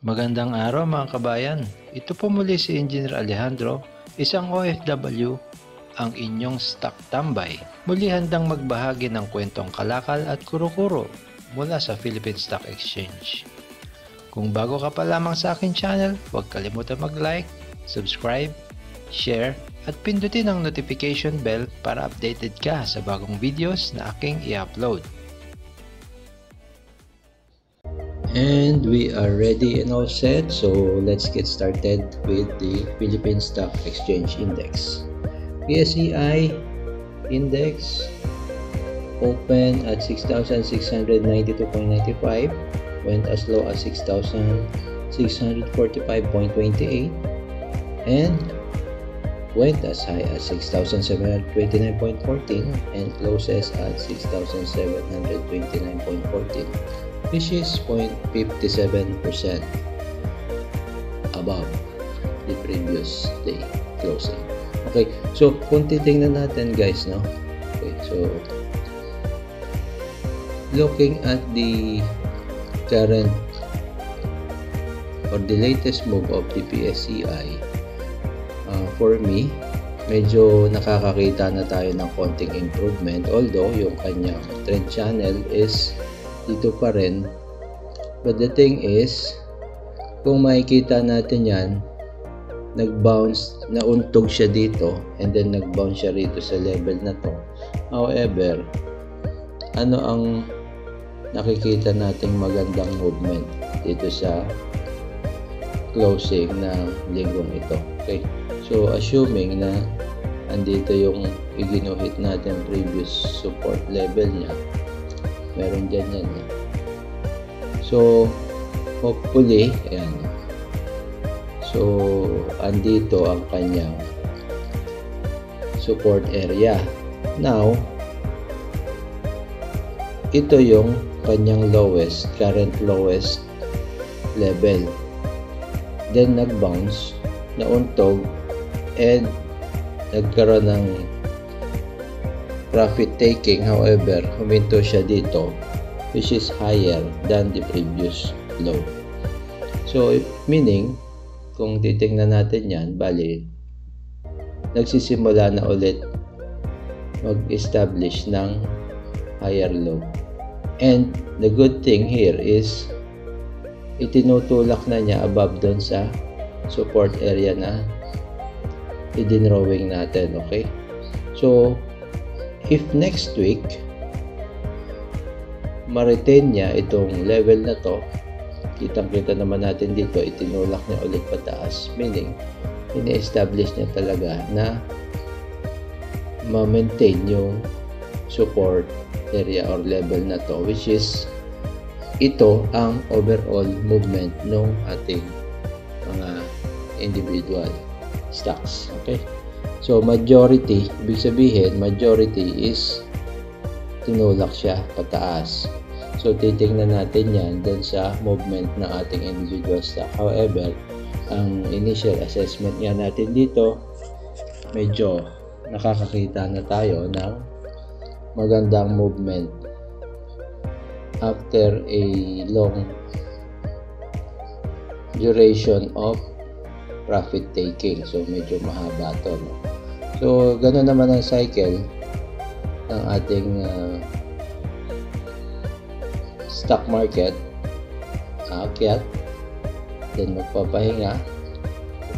Magandang araw mga kabayan. Ito po muli si Engineer Alejandro, isang OFW, ang inyong stock tambay. Muli handang magbahagi ng kwentong kalakal at kuro-kuro mula sa Philippine Stock Exchange. Kung bago ka pa lamang sa akin channel, huwag kalimutan mag-like, subscribe, share, at pindutin ang notification bell para updated ka sa bagong videos na aking i-upload. And we are ready and all set, so let's get started with the Philippine Stock Exchange Index. PSEI Index opened at 6,692.95, went as low as 6,645.28, and went as high as 6,729.14 and closes at 6,729.14. which is 0.57% above the previous day closing. Okay, so kung titingnan natin guys, no? Okay, so looking at the current or the latest move of the PSEI, for me, medyo nakakakita na tayo ng konting improvement, although yung kanyang trend channel is dito pa rin. But the thing is, kung makikita natin yan, nag-bounce, nauntog siya dito and then nag-bounce siya rito sa level na to. However, ano ang nakikita nating magandang movement dito sa closing ng linggong ito? Okay, so assuming na andito yung iginuhit natin previous support level niya, meron dyan yan. So, hopefully, ayan. So, andito ang kanyang support area. Now, ito yung kanyang lowest, current lowest level. Then, nag-bounce, nauntog, and nagkaroon ng profit taking. However, huminto siya dito, which is higher than the previous low. So meaning, kung titingnan natin yan, bali nagsisimula na ulit mag-establish ng higher low. And the good thing here is itinutulak na niya above doon sa support area na i-drawing natin. Okay, so if next week ma-retain niya itong level na to, kitang-kita naman natin dito, itinulak niya ulit pataas, meaning ini-establish niya talaga na ma-maintain yung support area or level na to, which is ito ang overall movement ng ating mga individual stocks. Okay, so majority, ibig sabihin majority is tinulak siya pataas. So titingnan natin yan dun sa movement ng ating individual stock. However, ang initial assessment nga natin dito, medyo nakakakita na tayo ng magandang movement after a long duration of profit taking. So medyo mahaba to, no? So gano'n naman ang cycle ng ating stock market. Aakyat, then magpapahinga,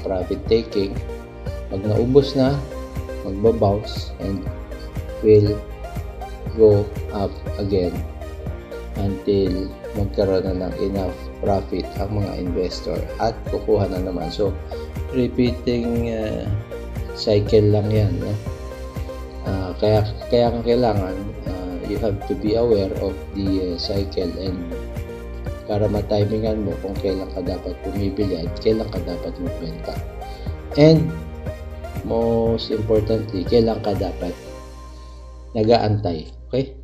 profit taking, pag naubos na, magbabounce and will go up again until magkaroon na ng enough profit ang mga investor at kukuha na naman. So repeating cycle lang yan, no? Kaya kailangan you have to be aware of the cycle and para matimingan mo kung kailan ka dapat bumibili at kailan ka dapat magbenta. And most importantly, kailan ka dapat nag-aantay. Okay?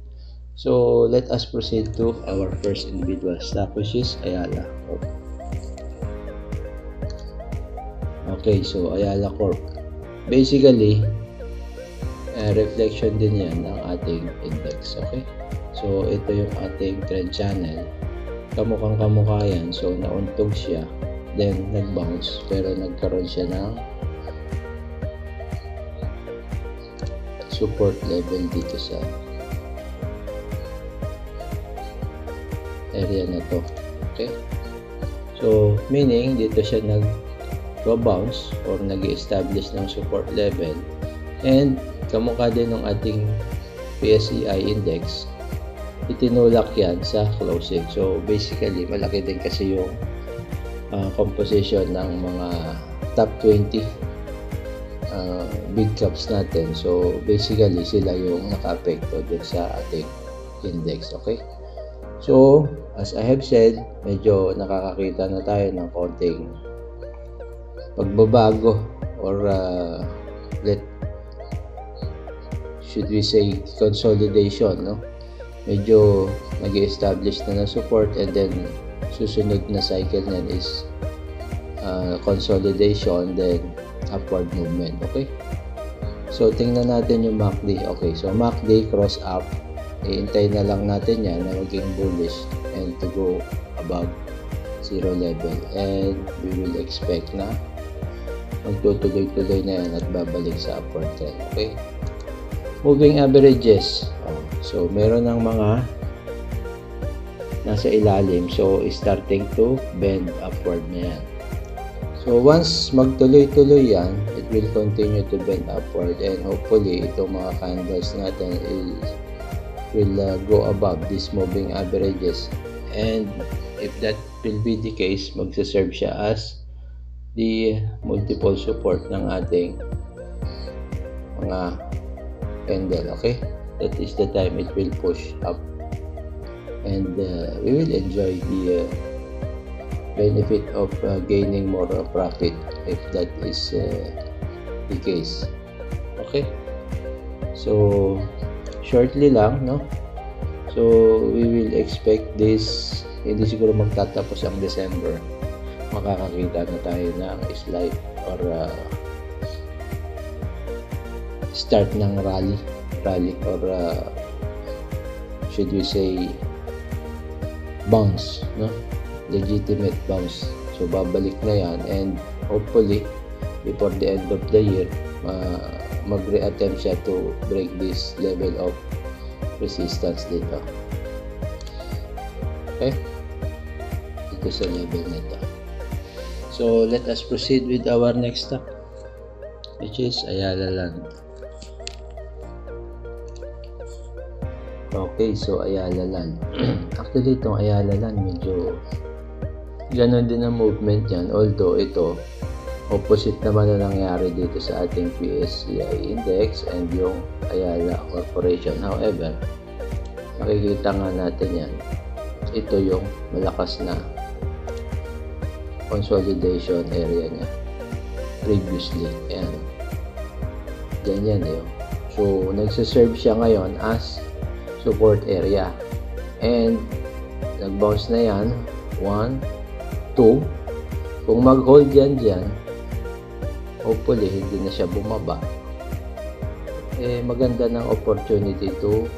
So let us proceed to our first individual stock, which is Ayala Corp. Okay, so Ayala Corp. Basically, reflection din yan ng ating index. Okay, so ito yung ating trend channel kamukhang kamukha yan. So nauntog siya, then nag-bounce, pero nagkaroon siya ng support level dito sa area na to. Okay, so meaning dito siya nag-bounce or nag-establish ng support level, and kamukha din ng ating PSEI index, itinulak yan sa closing. So basically malaki din kasi yung composition ng mga top 20 big caps natin. So basically sila yung naka-apekto dun sa ating index. Okay, so as I have said, medyo nakakakita na tayo ng konting pagbabago or should we say consolidation, no? Medyo nag-establish na ng support, and then susunod na cycle niyan is consolidation, then upward movement. Okay, so tingnan natin yung MACD. Okay, so MACD cross up, iintay na lang natin yan na maging bullish and to go above zero level, and we will expect na magtutuloy-tuloy na yan at babalik sa upward trend. Okay, moving averages. So meron ng mga nasa ilalim, so starting to bend upward na yan. So once magtuloy-tuloy yan, it will continue to bend upward, and hopefully itong mga candles natin will go above these moving averages, and if that will be the case, magsaserve siya as the multiple support ng ating mga candle. Okay, that is the time it will push up, and we will enjoy the benefit of gaining more profit if that is the case. Okay, so shortly lang, no? So we will expect this, hindi siguro magtatapos ang December, makakakita na tayo ng slight or start ng rally or should we say bounce, no? Legitimate bounce. So babalik na yan, and hopefully before the end of the year mag-re-attempt siya to break this level of resistance dito. Okay, dito sa level nito. So let us proceed with our next step, which is Ayala Land. Okay, so Ayala Land. Actually itong Ayala Land medyo ganon din ang movement yan, although ito opposite naman na nangyari dito sa ating PSEI index and yung Ayala Corporation. However, makikita nga natin yan, ito yung malakas na consolidation area niya previously. Ayan, ganyan yun. So nagsaserve siya ngayon as support area, and nag-bounce na yan 1, 2. Kung mag-hold yan dyan, hopefully hindi na siya bumaba, maganda ng opportunity to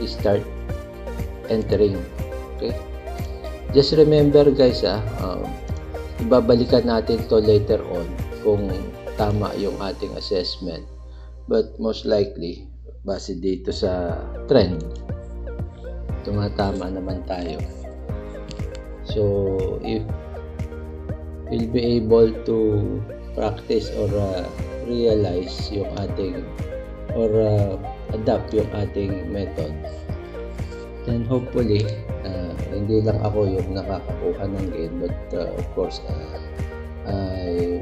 start entering. Okay, just remember guys, ibabalikan natin to later on kung tama yung ating assessment, but most likely base dito sa trend tumatama naman tayo. So if we'll be able to practice or realize yung ating or adapt yung ating method, then hopefully hindi lang ako yung nakakakuha ng gain, but of course I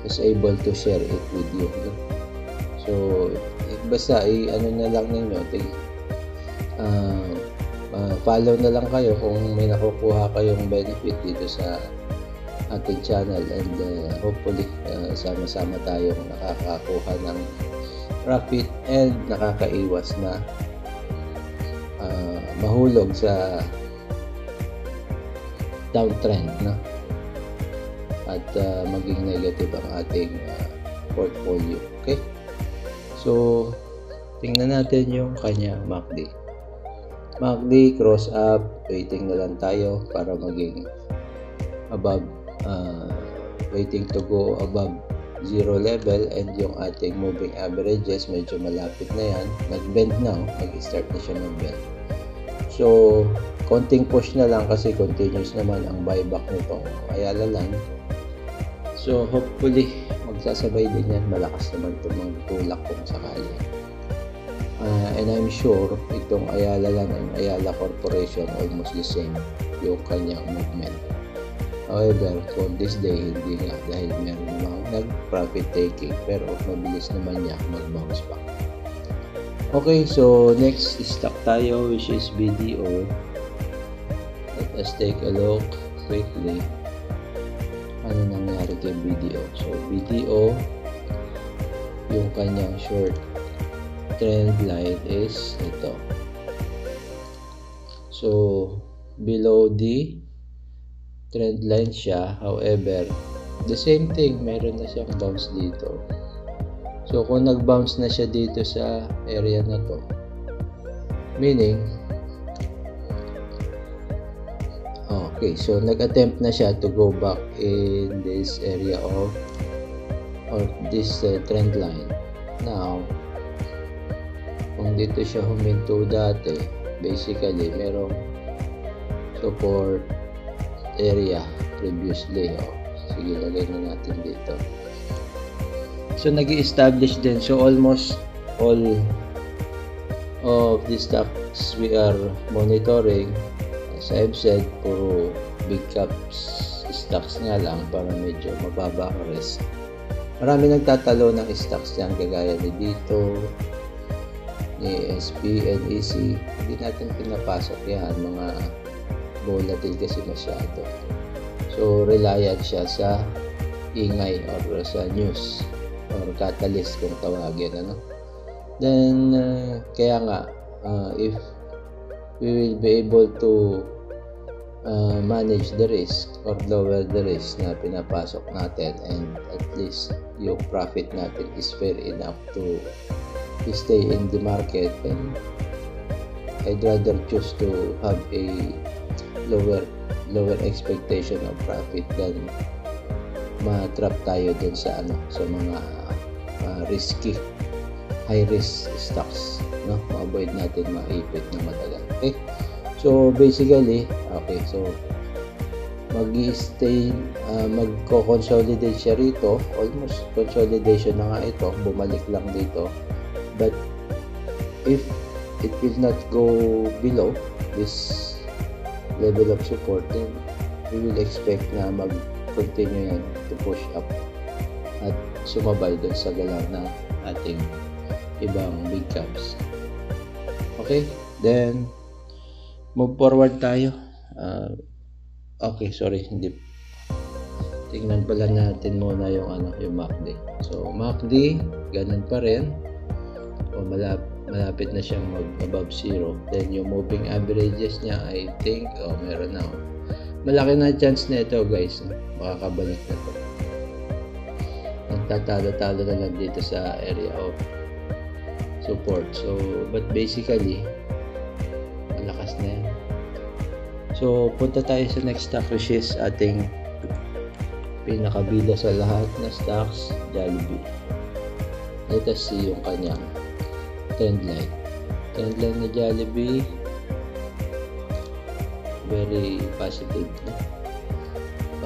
was able to share it with you. So basta ano na lang ninyo, follow na lang kayo kung may nakukuha kayong benefit dito sa ating channel, and hopefully sama-sama tayong nakakakuha ng profit and nakakaiwas na mahulog sa downtrend, no? At maging negative ang ating portfolio. Okay, so tingnan natin yung kanya MACD. MACD, cross up, waiting na lang tayo para maging above, waiting to go above zero level, and yung ating moving averages medyo malapit na yan, nag-bend na, nag-start na siya mag-bend. So konting push na lang kasi continuous naman ang buyback nitong Ayala Land. So hopefully magsasabay din yan, malakas naman itong magtulak kung sakali. And I'm sure itong Ayala Land and Ayala Corporation almost the same yung kanyang movement. However, for this day, hindi nga dahil meron namang nag-profit taking, pero mabilis naman niya mag-bounce back. Okay, so next stock tayo, which is BDO. Let us take a look quickly. Ano nangyari kay BDO? So BDO, yung kanyang short trend line is ito. So below the trend line siya, however the same thing, meron na siyang bounce dito. So kung nag-bounce na siya dito sa area na to, meaning okay, so nag-attempt na siya to go back in this area of or this trend line. Now kung dito siya huminto dati, basically merong support area previously. Sige, lagay na natin dito. So nag-i-establish din. So almost all of the stocks we are monitoring, as I've said, puro big caps stocks nga lang para medyo mababa ang risk. Marami nagtatalo ng stocks dyan, kagaya ni dito, ni SP and EC. Hindi natin pinapasok yan, mga volatile kasi masyado. So reliant siya sa ingay or sa news or catalyst kung tawagin, ano. Then kaya nga if we will be able to manage the risk or lower the risk na pinapasok natin, and at least yung profit natin is fair enough to stay in the market, and I'd rather choose to have a lower expectation of profit than ma-trap tayo dun sa sa mga risky high risk stocks, no? Ma-avoid natin maipit na matagal. Okay, so basically, okay, so magko-consolidate siya rito, almost consolidation na nga ito, bumalik lang dito, but if it will not go below this level of support, then we will expect na mag-continue yan to push up at sumabay dun sa galaw ng ating ibang big caps. Okay, then move forward tayo. Okay, sorry, hindi. Tingnan pala natin muna yung yung MACD. So MACD, ganun pa rin. O malapit na siyang mag-above zero. Then yung moving averages niya, I think, meron na. Malaki na chance na ito, guys. Makakabalik na to. Nagtatalo-talo na lang dito sa area of support. So, but basically, malakas na yan. So, punta tayo sa next stock, which is ating pinakabida sa lahat na stocks, Jollibee. Let us see yung kanyang trend line. Trend line na Jollibee, very positive, no?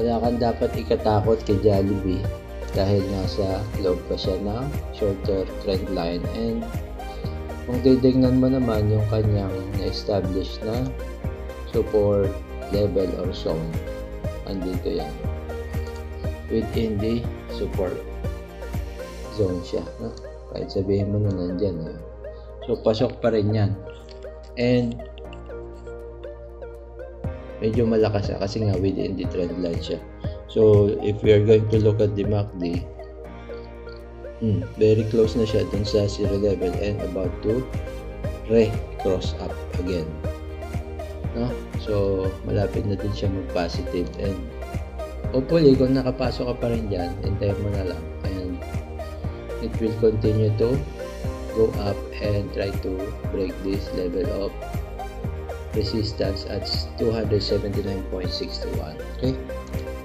Wala kang dapat ikatakot kay Jollibee dahil nasa loob pa siya ng shorter trend line, and kung titignan mo naman yung kanyang na-establish na support level or zone, andito yan within the support zone siya, no? Kahit sabihin mo na nandyan, so pasok pa rin yan, and medyo malakas kasi nga within the trend line siya. So if we are going to look at the MACD, very close na siya dun sa zero level and about to cross up again, no? So malapit na din siya mag-positive, and hopefully kung nakapasok ka pa rin dyan, hintayin mo na lang, and it will continue to go up and try to break this level of resistance at 279.61. Okay,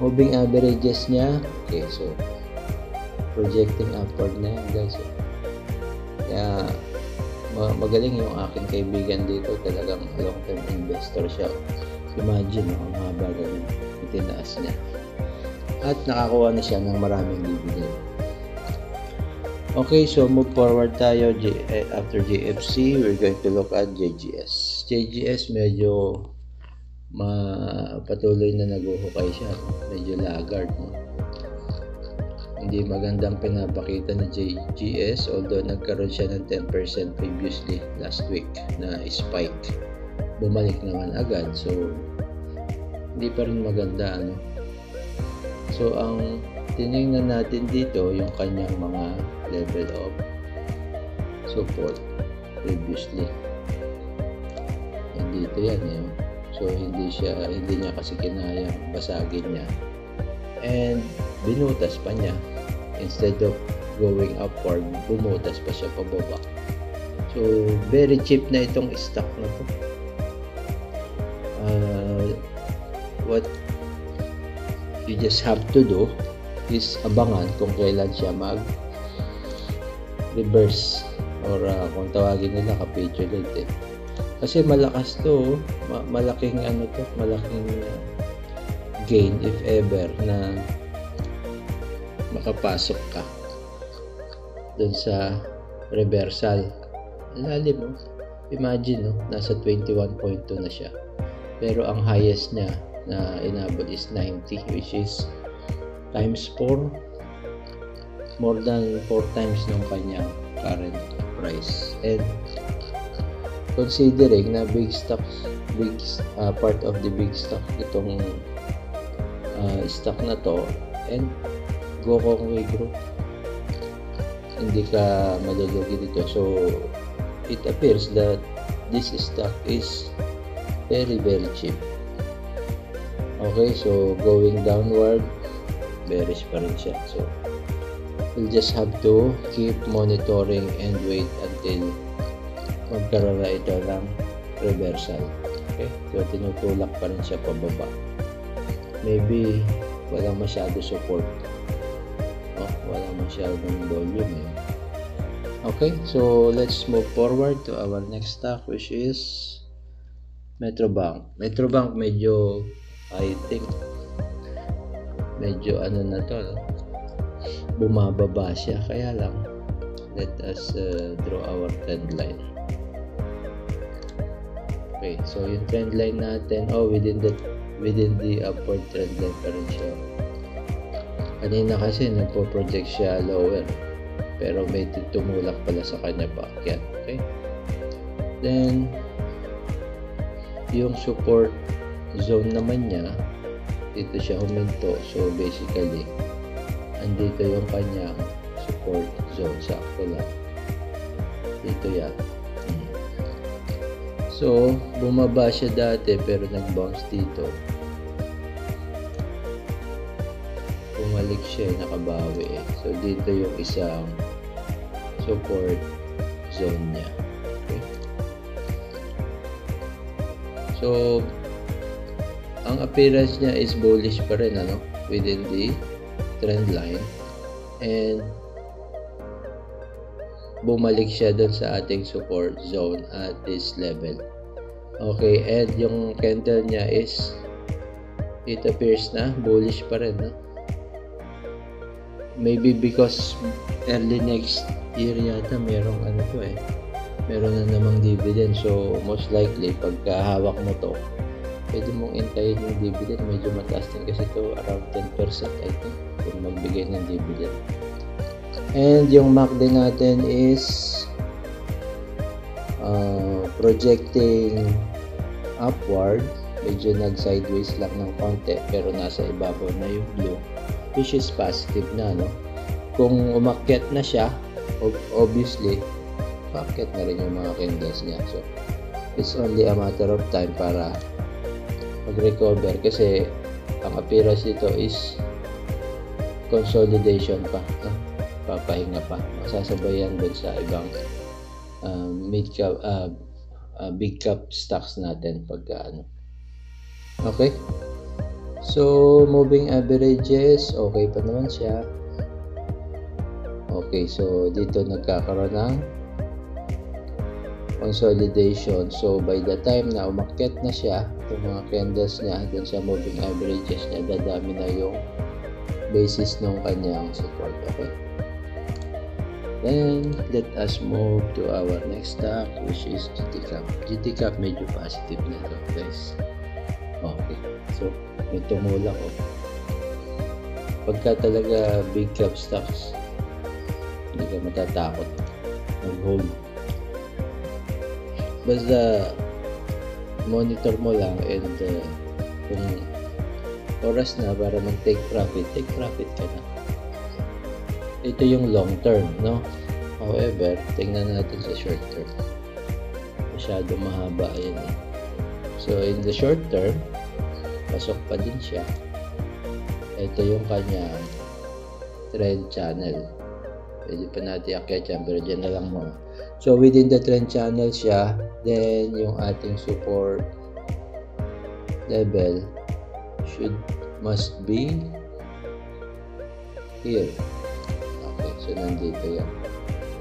moving averages niya. Okay, so projecting upward na yan, guys. Kaya magaling yung aking kaibigan dito, talagang long term investor siya. Imagine, ang haba ng itinaas niya at nakakuha na siya ng maraming dividend. Okay, so move forward tayo. After JFC, we're going to look at JGS. JGS medyo patuloy na naguhukay siya, medyo laggard, no? Hindi magandang pinapakita ng JGS, although nagkaroon siya ng 10% previously last week na spike. Bumalik naman agad, so hindi pa rin maganda, ano? So ang tinignan natin dito yung kanyang mga level of support previously, and dito yan, eh. So hindi niya kasi kinayang basagin niya, and binutas pa niya. Instead of going upward, bumutas pa siya pababa. So very cheap na itong stock na to. What you just have to do is abangan kung kailan siya mag-reverse, or kung tawagin nila capitulate, eh. Kasi malakas to, malaking gain if ever na makapasok ka dun sa reversal. Lalim, mo, imagine, no, nasa 21.2 na siya, pero ang highest niya na inabot is 90, which is times 4, more than 4 times ng kanyang current price. And considering na part of the big stock itong stock na to, and Gokongwei Group, hindi ka malulugi dito. So it appears that this stock is very cheap. Okay, so going downward, bearish pa rin siya. So we'll just have to keep monitoring and wait until magkaroon na ito ng reversal. Okay, so tinutulak pa rin siya pababa. Maybe walang masyado support, walang masyadong volume, eh. Okay, so let's move forward to our next stock, which is Metrobank. Metrobank medyo, I think, medyo na to, no? Bumababa siya, kaya lang let us draw our trend line. Okay, so yung trend line natin, within the upward trend line pa rin siya. Kanina kasi nagpo-project siya lower, pero may tumulak pala sa kanya paakyat. Okay, then yung support zone naman niya, dito siya huminto. So basically andito yung kanyang support zone, sakto lang dito yan. So bumaba siya dati, pero nag-bounce dito, bumalik siya, nakabawi, eh. So dito yung isang support zone niya. Okay, so ang appearance niya is bullish pa rin, within the trend line, and bumalik siya dun sa ating support zone at this level. Okay, and yung candle niya is, it appears na bullish pa rin, no? Maybe because early next year yata merong meron na namang dividend. So most likely pagka hawak mo to, pwede mong intayin yung dividend. Medyo mataas din kasi to, around 10% I think, kung magbigay ng dividend. And yung MACD natin is projecting upward, medyo nag-sideways lang ng konti, pero nasa ibabaw na yung blue, which is positive na, no? Kung umakyat na siya, obviously umakyat na rin yung mga candles niya. So it's only a matter of time para mag-recover, kasi ang appearance dito is consolidation pa, no? Papahinga pa, masasabayan dun sa ibang mid cap big cap stocks natin pagka ano. Okay, so moving averages, okay pa naman siya. Okay, so dito nagkakaroon ng consolidation. So by the time na umakyat na siya, yung mga candles niya dun sa moving averages niya, dadami na yung basis ng kanyang support. Okay, then let us move to our next stock, which is GTCAP. GTCAP medyo positive na ito, guys. Okay, so may tumulak ko. Pagka talaga big cap stocks, hindi ka matatakot mag-hold. Basta monitor mo lang, and kung oras na para mag-take profit ka na. Ito yung long term, no? However, tingnan natin sa short term. Masyado mahaba yan eh. So in the short term, pasok pa din siya. Ito yung kanyang trend channel. Pwede pa natin akyat yan, pero dyan na lang mo. So within the trend channel siya, then yung ating support level must be here. Okay, so nandito yan.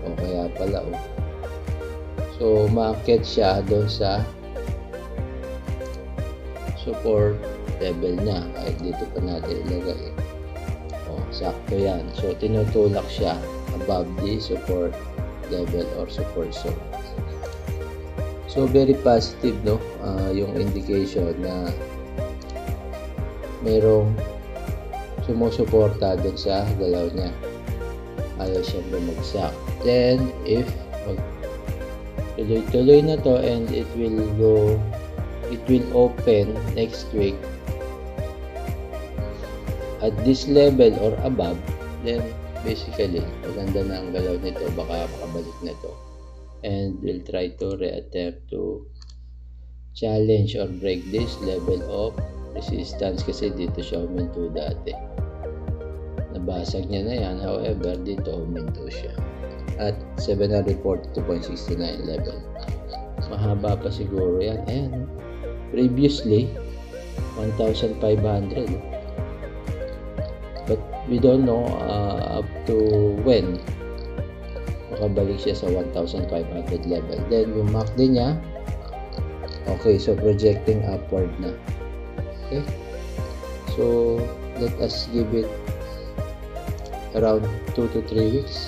O kaya pala o. So maakyat siya doon sa support level niya, kahit dito pa natin ilagay. O, sakto yan. So tinutulak siya above the support level or support zone. So very positive, no? Yung indication na mayroong sumusuporta dun sa galaw niya. Ayaw siyang bumagsak. Then if tuloy-tuloy na to, and it will open next week at this level or above, then basically maganda na ang galaw nito, baka makabalik na to, and we'll try to reattempt to challenge or break this level of resistance, kasi dito siya huminto dati. Nabasag niya na yan, however dito huminto siya at 742.69 level. Mahaba pa siguro yan, and previously 1,500, but we don't know up to when makabalik siya sa 1,500 level. Then yung MACD niya, okay, so projecting upward na. Okay, so let us give it around 2 to 3 weeks.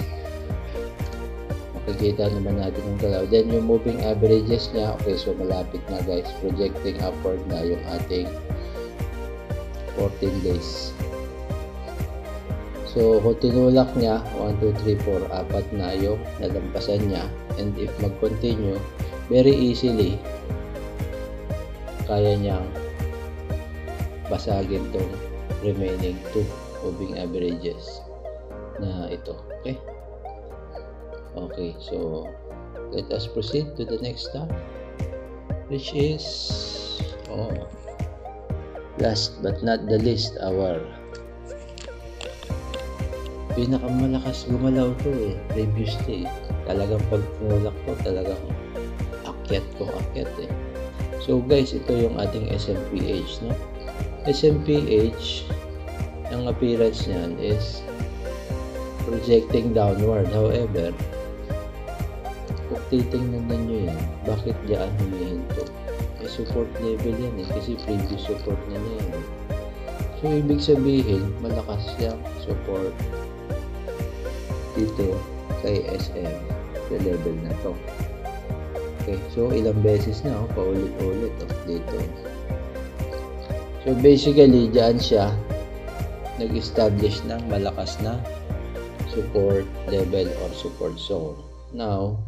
Makikita naman natin yung galaw. Then yung moving averages niya, okay, so malapit na guys, projecting upward na yung ating 14 days. So kung tinulak niya 1, 2, 3, 4, apat na yung nalampasan niya, and if mag-continue, very easily kaya niyang basagin tong remaining 2 moving averages na ito. Okay, okay, so let us proceed to the next step, which is last but not the least, our pinakamalakas gumalaw to previously. Talagang pag tinulak to, talagang akyat eh. So guys, ito yung ating SMPH, no? SMPH, ang appearance niyan is projecting downward. However, kung titingnan ninyo yan, bakit diyan humihinto? May support level yan kasi previous support na yan. So ibig sabihin, malakas yung support dito kay SM sa level na to. Okay, so ilang beses na paulit-ulit dito. So basically diyan siya nag-establish ng malakas na support level or support zone. Now,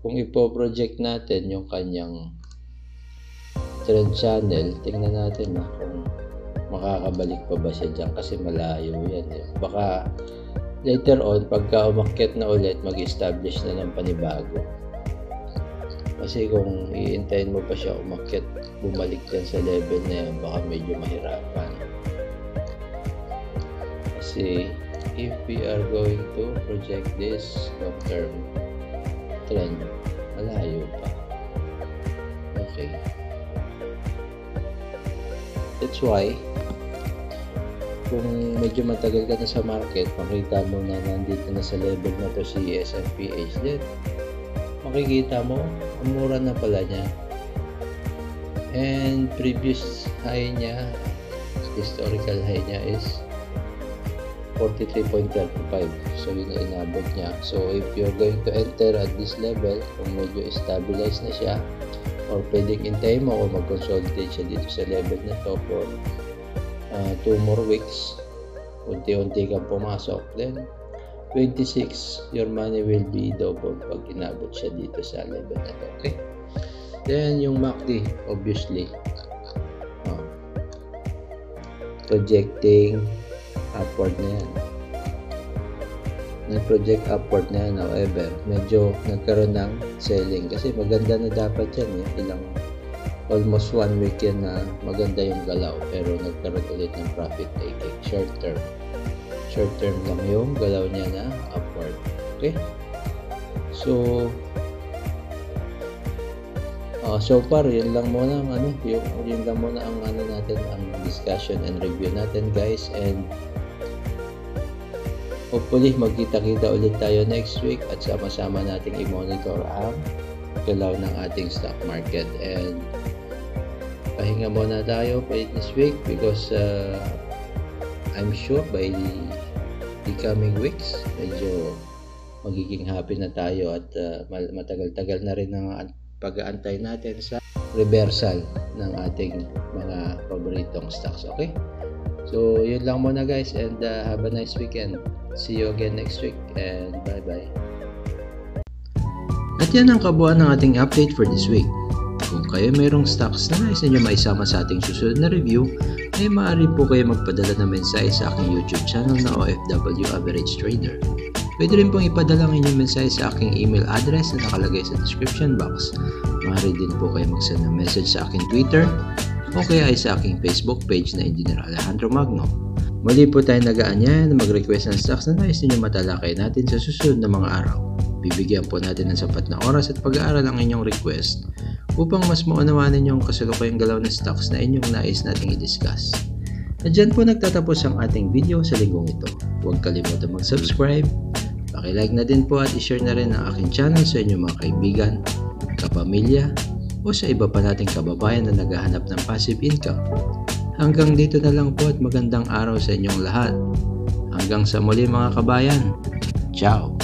kung ipo-project natin yung kanyang trend channel, tingnan natin kung makakabalik pa ba siya dyan, kasi malayo yan Baka later on, pagka umakyat na ulit, mag-establish na ng panibago. Kasi kung iintayin mo pa siya umakyat, bumalik dyan sa level na yan, baka medyo mahirapan. Kasi if we are going to project this long-term trend, malayo pa. Okay. That's why, kung medyo matagal ka na sa market, makita mo na nandito na sa level na to si SMPH, then makikita mo, ang mura na pala niya. And previous high niya, historical high niya is 43.35. So yun ang inabot niya. So if you're going to enter at this level, kung medyo stabilize na siya, or pwedeng hintayin mo o mag-consolidate siya dito sa level na to for 2 more weeks, unti-unti kang pumasok, then 26, your money will be double pag inabot siya dito sa level na to. Okay, then yung MACD, obviously projecting upward na yan, nag-project upward na yan. However, medyo nagkaroon ng selling kasi maganda na dapat yan, almost 1 week yan na maganda yung galaw, pero nagkaroon ulit ng profit taking. Short term lang yung galaw niya na upward. Okay, so so far yun lang muna ang yun lang muna ang natin, ang discussion and review natin, guys, and hopefully magkita-kita ulit tayo next week at sama-sama nating i-monitor ang galaw ng ating stock market. And pahinga muna tayo for this week because I'm sure by the coming weeks medyo magiging happy na tayo at matagal-tagal na rin ang pag-aantay natin sa reversal ng ating mga paboritong stocks. Okay, so yun lang muna, guys, and have a nice weekend. See you again next week, and bye bye. At yan ang kabuuan ng ating update for this week. Kung kayo mayroong stocks na nais ninyo maisama sa ating susunod na review, ay maaari po kayo magpadala ng mensahe sa aking YouTube channel na OFW Average Trader. Pwede rin pong ipadala ang inyong mensahe sa aking email address na nakalagay sa description box. Maaari din po kayo mag-send ng message sa aking Twitter o kaya ay sa aking Facebook page na Engineer Alejandro Magno. Muli po tayo nag-aanyaya na mag-request ng stocks na nais ninyo matalakay natin sa susunod na mga araw. Bibigyan po natin ng sapat na oras at pag-aaral ang inyong request upang mas maunawaan ninyo ang kasalukuyang galaw na stocks na inyong nais nating i-discuss. At dyan po nagtatapos ang ating video sa linggong ito. Huwag kalimutan mag-subscribe, paki-like na din po at i-share na rin ang aking channel sa inyong mga kaibigan, kapamilya, o sa iba pa nating kababayan na naghahanap ng passive income. Hanggang dito na lang po at magandang araw sa inyong lahat. Hanggang sa muli, mga kabayan. Ciao!